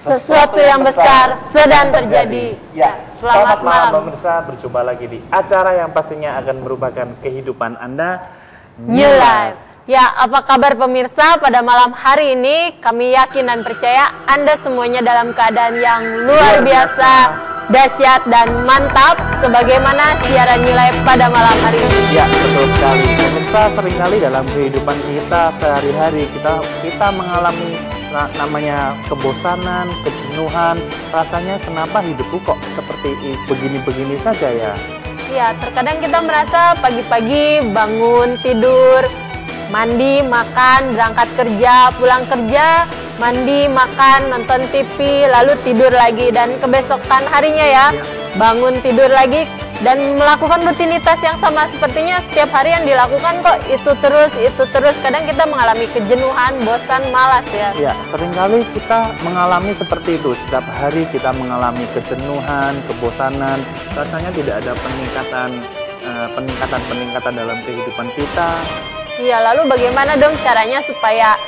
sesuatu yang besar sedang terjadi. Ya, selamat malam pemirsa, berjumpa lagi di acara yang pastinya akan merupakan kehidupan Anda, New Life. Ya, apa kabar pemirsa? Pada malam hari ini kami yakin dan percaya Anda semuanya dalam keadaan yang luar biasa, dahsyat dan mantap sebagaimana siaran New Life pada malam hari ini. Ya, betul sekali. Pemirsa, seringkali dalam kehidupan kita sehari-hari kita mengalami namanya kebosanan, kejenuhan. Rasanya kenapa hidupku kok seperti begini-begini saja ya? Ya, terkadang kita merasa pagi-pagi bangun, tidur, mandi, makan, berangkat kerja, pulang kerja, mandi, makan, nonton TV, lalu tidur lagi, dan kebesokan harinya ya, bangun, tidur lagi, dan melakukan rutinitas yang sama. Sepertinya setiap hari yang dilakukan kok itu terus. Kadang kita mengalami kejenuhan, bosan, malas ya. Ya, seringkali kita mengalami seperti itu. Setiap hari kita mengalami kejenuhan, kebosanan, rasanya tidak ada peningkatan dalam kehidupan kita. Iya, lalu bagaimana dong caranya supaya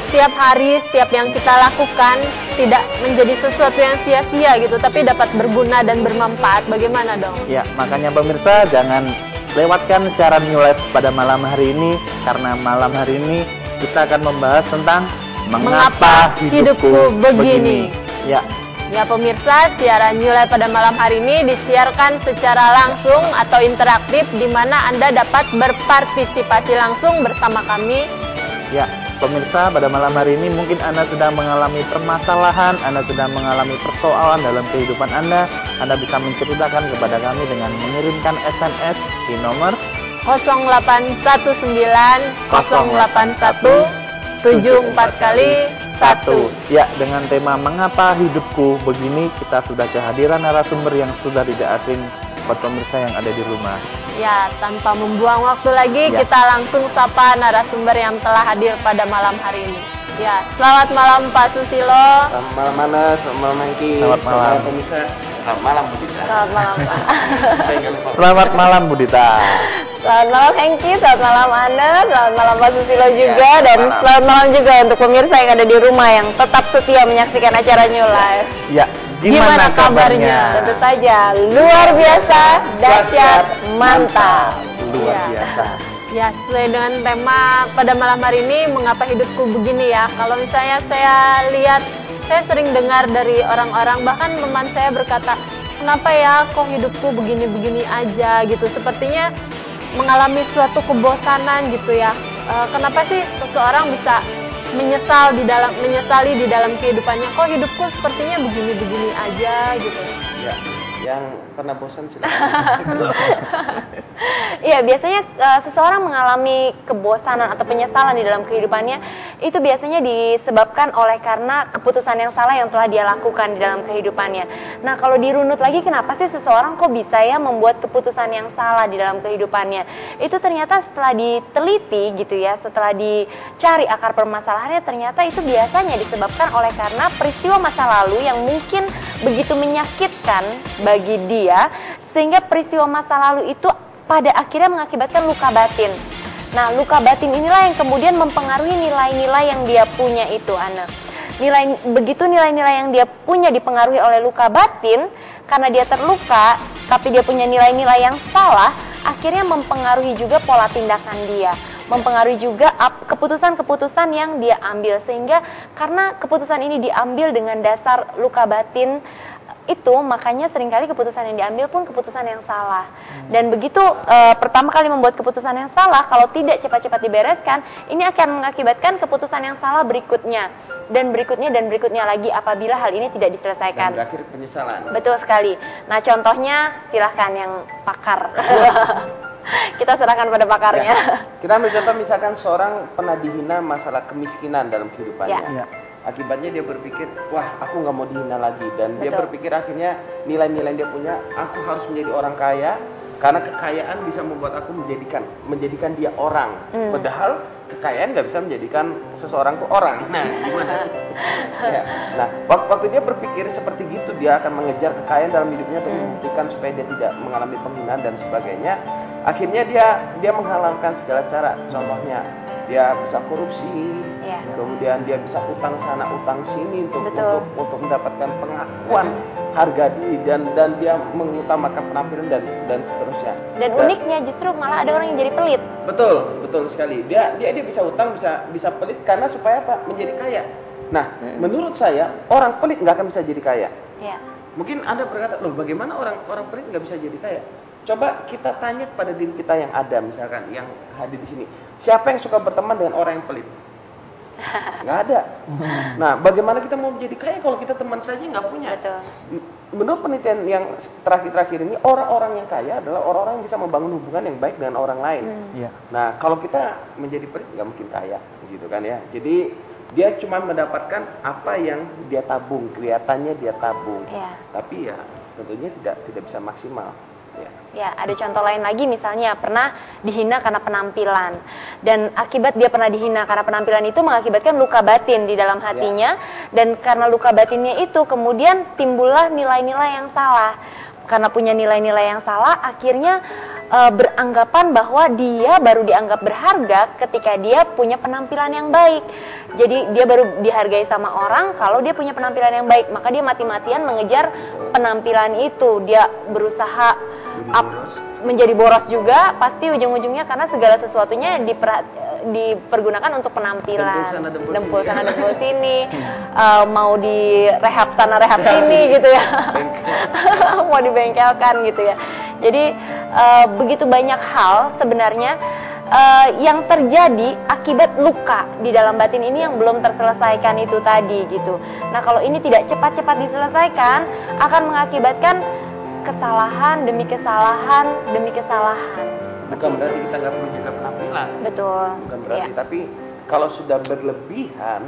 setiap hari, setiap yang kita lakukan tidak menjadi sesuatu yang sia-sia gitu, tapi dapat berguna dan bermanfaat? Bagaimana dong? Ya, makanya pemirsa jangan lewatkan siaran New Life pada malam hari ini, karena malam hari ini kita akan membahas tentang mengapa hidupku begini. Ya, pemirsa, siaran New Life pada malam hari ini disiarkan secara langsung atau interaktif, di mana Anda dapat berpartisipasi langsung bersama kami. Ya, pemirsa, pada malam hari ini mungkin Anda sedang mengalami permasalahan, Anda sedang mengalami persoalan dalam kehidupan Anda bisa menceritakan kepada kami dengan mengirimkan SMS di nomor 0819 081 74 kali 1. Ya, dengan tema mengapa hidupku begini, kita sudah kehadiran narasumber yang sudah tidak asing buat pemirsa yang ada di rumah. Ya, tanpa membuang waktu lagi, kita langsung sapa narasumber yang telah hadir pada malam hari ini. Ya, selamat malam Pak Susilo. Selamat malam Ana, selamat malam Hengki. Selamat malam pemirsa. Selamat malam Budita. Selamat malam Pak. Selamat malam Budita. Selamat malam Hengki, selamat malam Ana, selamat malam Pak Susilo juga, dan selamat malam juga untuk pemirsa yang ada di rumah yang tetap setia menyaksikan acara New Life. Ya, gimana kabarnya? Tentu saja luar biasa, dahsyat, mantap. Luar biasa. Ya, sesuai dengan tema pada malam hari ini, mengapa hidupku begini ya. Kalau misalnya saya lihat, saya sering dengar dari orang-orang, bahkan teman saya berkata, kenapa ya kok hidupku begini-begini aja gitu. Sepertinya mengalami suatu kebosanan gitu ya. Kenapa sih seseorang bisa menyesali di dalam kehidupannya, kok hidupku sepertinya begini-begini aja gitu. Ya, yang pernah bosan silakan. Iya, biasanya seseorang mengalami kebosanan atau penyesalan di dalam kehidupannya itu biasanya disebabkan oleh karena keputusan yang salah yang telah dia lakukan di dalam kehidupannya. Nah, kalau dirunut lagi, kenapa sih seseorang kok bisa ya membuat keputusan yang salah di dalam kehidupannya? Itu ternyata setelah diteliti gitu ya, setelah dicari akar permasalahannya, ternyata itu biasanya disebabkan oleh karena peristiwa masa lalu yang mungkin begitu menyakitkan bagi dia, sehingga peristiwa masa lalu itu pada akhirnya mengakibatkan luka batin. Nah, luka batin inilah yang kemudian mempengaruhi nilai-nilai yang dia punya itu, Ana. Begitu nilai-nilai yang dia punya dipengaruhi oleh luka batin, karena dia terluka, tapi dia punya nilai-nilai yang salah, akhirnya mempengaruhi juga pola tindakan dia, mempengaruhi juga keputusan-keputusan yang dia ambil. Sehingga karena keputusan ini diambil dengan dasar luka batin itu, makanya seringkali keputusan yang diambil pun keputusan yang salah. Dan begitu pertama kali membuat keputusan yang salah, kalau tidak cepat-cepat dibereskan, ini akan mengakibatkan keputusan yang salah berikutnya, dan berikutnya lagi apabila hal ini tidak diselesaikan. Dan berakhir penyesalan. Betul sekali. Nah, contohnya silahkan yang pakar. Kita serahkan pada pakarnya. Ya. Kita ambil contoh, misalkan seorang pernah dihina masalah kemiskinan dalam kehidupannya. Ya. Akibatnya dia berpikir, wah aku nggak mau dihina lagi. Dan dia berpikir akhirnya nilai-nilai dia punya, aku harus menjadi orang kaya, karena kekayaan bisa membuat aku menjadikan dia orang. Padahal kekayaan nggak bisa menjadikan seseorang tuh orang. Nah, gimana? Ya. Nah, waktu dia berpikir seperti gitu, dia akan mengejar kekayaan dalam hidupnya untuk membuktikan supaya dia tidak mengalami penghinaan dan sebagainya. Akhirnya dia menghalalkan segala cara. Contohnya, dia bisa korupsi, kemudian dia bisa utang sana utang sini Betul. untuk mendapatkan pengakuan harga diri, dan dia mengutamakan penampilan dan seterusnya. Dan uniknya justru malah ada orang yang jadi pelit. Betul sekali. Dia bisa utang, bisa pelit karena supaya apa? Menjadi kaya. Nah, menurut saya orang pelit nggak akan bisa jadi kaya. Ya. Mungkin Anda berkata, loh bagaimana orang pelit nggak bisa jadi kaya? Coba kita tanya kepada diri kita yang ada, misalkan yang hadir di sini. Siapa yang suka berteman dengan orang yang pelit? Nggak ada. Nah, bagaimana kita mau menjadi kaya kalau kita teman saja nggak punya? Betul. Menurut penelitian yang terakhir ini, orang-orang yang kaya adalah orang-orang yang bisa membangun hubungan yang baik dengan orang lain. Iya. Nah, kalau kita menjadi pelit nggak mungkin kaya, gitu kan ya. Jadi dia cuma mendapatkan apa yang dia tabung, kelihatannya dia tabung, Ya. tapi ya tentunya tidak bisa maksimal. Ya. Ya, ada contoh lain lagi, misalnya pernah dihina karena penampilan, dan akibat dia pernah dihina karena penampilan itu mengakibatkan luka batin di dalam hatinya, dan karena luka batinnya itu kemudian timbullah nilai-nilai yang salah. Karena punya nilai-nilai yang salah, akhirnya beranggapan bahwa dia baru dianggap berharga ketika dia punya penampilan yang baik. Jadi dia baru dihargai sama orang kalau dia punya penampilan yang baik, maka dia mati-matian mengejar penampilan itu. Dia berusaha menjadi boros juga, pasti ujung-ujungnya karena segala sesuatunya dipergunakan untuk penampilan. Dempul sana dempul sini, mau direhab sana rehab sini gitu ya. Mau dibengkelkan gitu ya. Jadi begitu banyak hal sebenarnya yang terjadi akibat luka di dalam batin ini yang belum terselesaikan itu tadi gitu. Nah, kalau ini tidak cepat-cepat diselesaikan akan mengakibatkan kesalahan demi kesalahan demi kesalahan. Bukan berarti kita nggak perlu jaga penampilan. Betul. Bukan berarti, tapi kalau sudah berlebihan,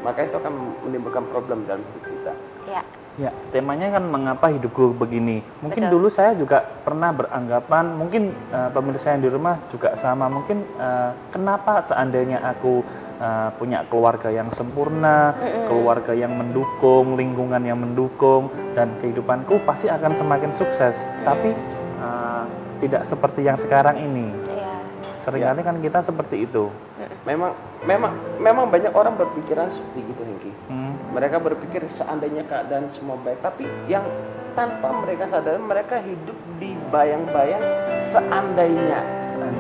maka itu akan menimbulkan problem dalam hidup kita. Ya. Ya, temanya kan mengapa hidupku begini. Mungkin Betul. dulu saya juga pernah beranggapan, mungkin pemirsa yang di rumah juga sama. Mungkin kenapa seandainya aku punya keluarga yang sempurna, keluarga yang mendukung, lingkungan yang mendukung, dan kehidupanku pasti akan semakin sukses. Tapi tidak seperti yang sekarang ini. Iya. Seringkali kan kita seperti itu. Memang banyak orang berpikiran seperti gitu, Hengki. Mereka berpikir seandainya keadaan semua baik, tapi yang tanpa mereka sadar mereka hidup di bayang-bayang seandainya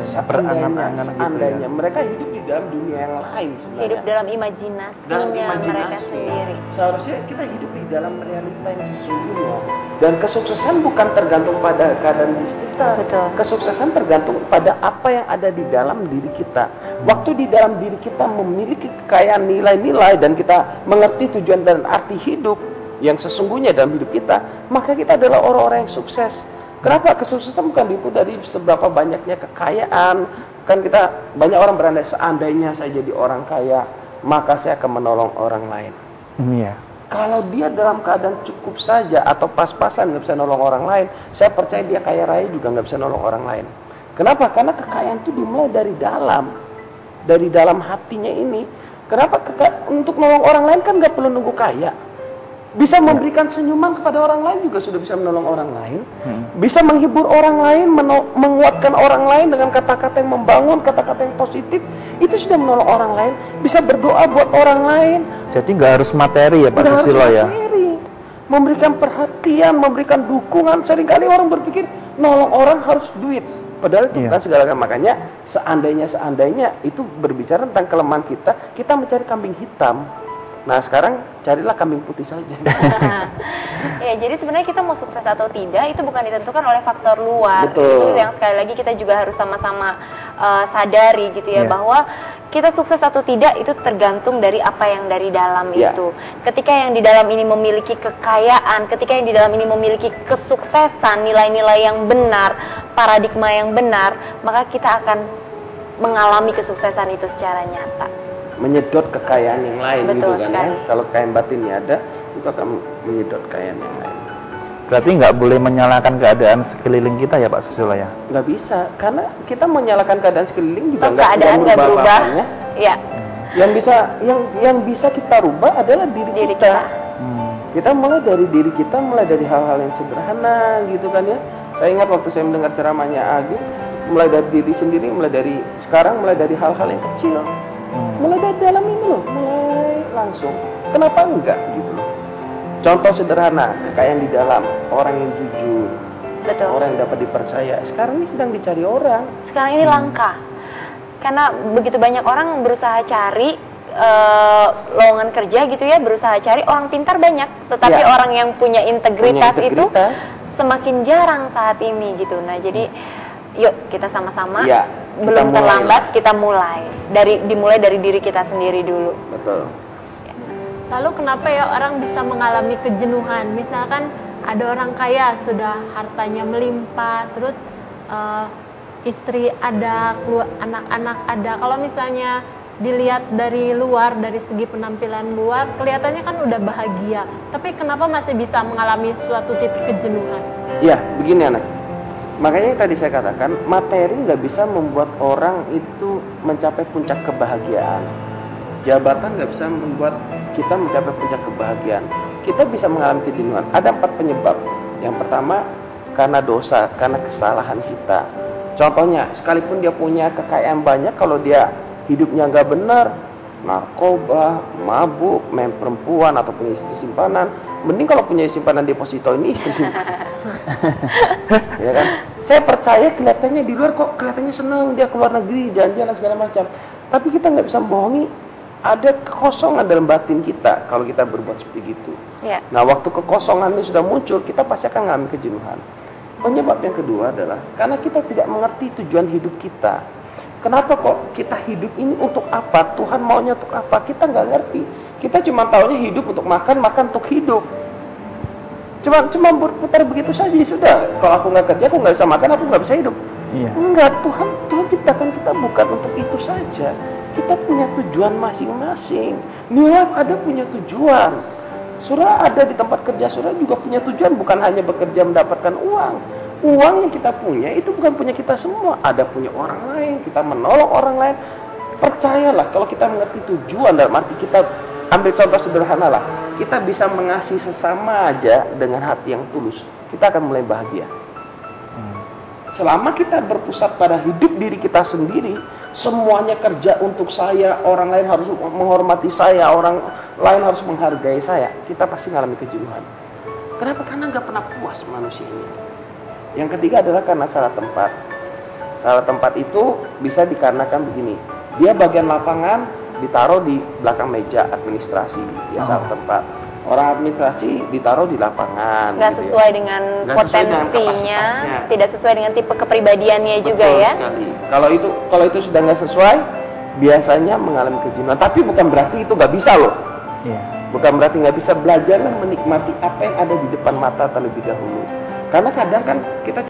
Berangan-angan gitu ya. mereka hidup di dalam dunia yang lain sebenarnya. Hidup dalam imajinasinya mereka sendiri. Seharusnya kita hidup di dalam realita yang sesungguhnya. Dan kesuksesan bukan tergantung pada keadaan di sekitar. Betul. Kesuksesan tergantung pada apa yang ada di dalam diri kita. Waktu di dalam diri kita memiliki kekayaan nilai-nilai dan kita mengerti tujuan dan arti hidup yang sesungguhnya dalam hidup kita, maka kita adalah orang-orang yang sukses. Kenapa? Kesuksesan bukan diukur dari seberapa banyaknya kekayaan. Kan kita, banyak orang berandai seandainya saya jadi orang kaya, maka saya akan menolong orang lain. Iya. Kalau dia dalam keadaan cukup saja atau pas-pasan nggak bisa nolong orang lain, saya percaya dia kaya raya juga nggak bisa nolong orang lain. Kenapa? Karena kekayaan itu dimulai dari dalam hatinya ini. Kenapa? Untuk nolong orang lain kan nggak perlu nunggu kaya. Bisa memberikan senyuman kepada orang lain juga sudah bisa menolong orang lain. Bisa menghibur orang lain, menguatkan orang lain dengan kata-kata yang membangun, kata-kata yang positif, itu sudah menolong orang lain. Bisa berdoa buat orang lain. Jadi nggak harus materi ya Pak Susilo ya? Memberikan perhatian, memberikan dukungan. Seringkali orang berpikir nolong orang harus duit. Padahal itu bukan segala-galanya. Makanya seandainya itu berbicara tentang kelemahan kita mencari kambing hitam. Nah, sekarang carilah kambing putih saja. Ya, jadi sebenarnya kita mau sukses atau tidak itu bukan ditentukan oleh faktor luar. Betul. Itu yang sekali lagi kita juga harus sama-sama sadari gitu ya, bahwa kita sukses atau tidak itu tergantung dari apa yang dari dalam itu. Ketika yang di dalam ini memiliki kekayaan, ketika yang di dalam ini memiliki kesuksesan, nilai-nilai yang benar, paradigma yang benar, maka kita akan mengalami kesuksesan itu secara nyata. Menyedot kekayaan yang lain. Betul gitu kan sekali. ya. Kalau kekayaan batinnya ada, itu akan menyedot kekayaan yang lain. Berarti nggak boleh menyalahkan keadaan sekeliling kita ya Pak Susilo ya? Nggak bisa, karena kita menyalahkan keadaan sekeliling juga Keadaan nggak berubah. apa-apanya. Ya. Yang bisa kita rubah adalah diri kita. Kita mulai dari diri kita, mulai dari hal-hal yang sederhana gitu kan ya. Saya ingat waktu saya mendengar ceramahnya Agi, mulai dari diri sendiri, mulai dari hal-hal yang kecil. Mulai dari dalam ini loh, mulai langsung. Kenapa enggak gitu loh? Contoh sederhana, kekayaan di dalam, orang yang jujur, Betul. orang yang dapat dipercaya. Sekarang ini sedang dicari orang. Sekarang ini langka. Karena begitu banyak orang berusaha cari lowongan kerja gitu ya, berusaha cari orang pintar banyak, tetapi Ya. orang yang punya integritas, Punya itu integritas. semakin jarang saat ini gitu. Nah, jadi yuk kita sama-sama Ya, kita belum mulai terlambat, lah. kita dimulai dari diri kita sendiri dulu. Betul. Lalu kenapa ya orang bisa mengalami kejenuhan? Misalkan ada orang kaya sudah hartanya melimpah, terus istri ada, anak-anak ada. Kalau misalnya dilihat dari luar, dari segi penampilan luar, kelihatannya kan udah bahagia. Tapi kenapa masih bisa mengalami suatu titik kejenuhan? Ya, begini anak. Makanya yang tadi saya katakan, materi nggak bisa membuat orang itu mencapai puncak kebahagiaan. Jabatan nggak bisa membuat kita mencapai puncak kebahagiaan. Kita bisa mengalami kejenuhan. Ada 4 penyebab. Yang pertama, karena dosa, karena kesalahan kita. Contohnya, sekalipun dia punya kekayaan banyak, kalau dia hidupnya nggak benar, narkoba, mabuk, main perempuan, atau punya istri simpanan, mending kalau punya simpanan deposito ini istri simpanan. Ya kan? Saya percaya kelihatannya di luar kok kelihatannya senang, dia keluar negeri, jalan-jalan segala macam. Tapi kita nggak bisa bohongi, ada kekosongan dalam batin kita kalau kita berbuat seperti itu. Ya. Nah, waktu kekosongan ini sudah muncul, kita pasti akan mengalami kejenuhan. Penyebab yang kedua adalah karena kita tidak mengerti tujuan hidup kita. Kenapa kok kita hidup ini untuk apa? Tuhan maunya untuk apa? Kita nggak ngerti. Kita cuma taunya hidup untuk makan, makan untuk hidup. Cuma berputar begitu saja sudah. Kalau aku nggak kerja, aku nggak bisa makan, aku nggak bisa hidup. Iya. Enggak, Tuhan ciptakan kita bukan untuk itu saja. Kita punya tujuan masing-masing. New Life ada punya tujuan. Surah ada di tempat kerja, Surah juga punya tujuan, bukan hanya bekerja mendapatkan uang. Uang yang kita punya itu bukan punya kita semua. Ada punya orang lain, kita menolong orang lain. Percayalah kalau kita mengerti tujuan, dalam arti kita ambil contoh sederhana lah. Kita bisa mengasihi sesama aja dengan hati yang tulus. Kita akan mulai bahagia. Selama kita berpusat pada hidup diri kita sendiri, semuanya kerja untuk saya, orang lain harus menghormati saya, orang lain harus menghargai saya, kita pasti mengalami kejenuhan. Kenapa? Karena nggak pernah puas manusia ini. Yang ketiga adalah karena salah tempat. Salah tempat itu bisa dikarenakan begini, dia bagian lapangan ditaruh di belakang meja administrasi, dia salah tempat. Orang administrasi ditaruh di lapangan. Nggak gitu sesuai ya. dengan Nggak sesuai dengan potensinya, kapasitasnya. tidak sesuai dengan tipe kepribadiannya juga Betul ya. sekali. Kalau itu sudah nggak sesuai, biasanya mengalami kejenuhan. Tapi bukan berarti itu nggak bisa loh. Iya. Bukan berarti nggak bisa. Belajarlah menikmati apa yang ada di depan mata terlebih dahulu. Karena kadang kan kita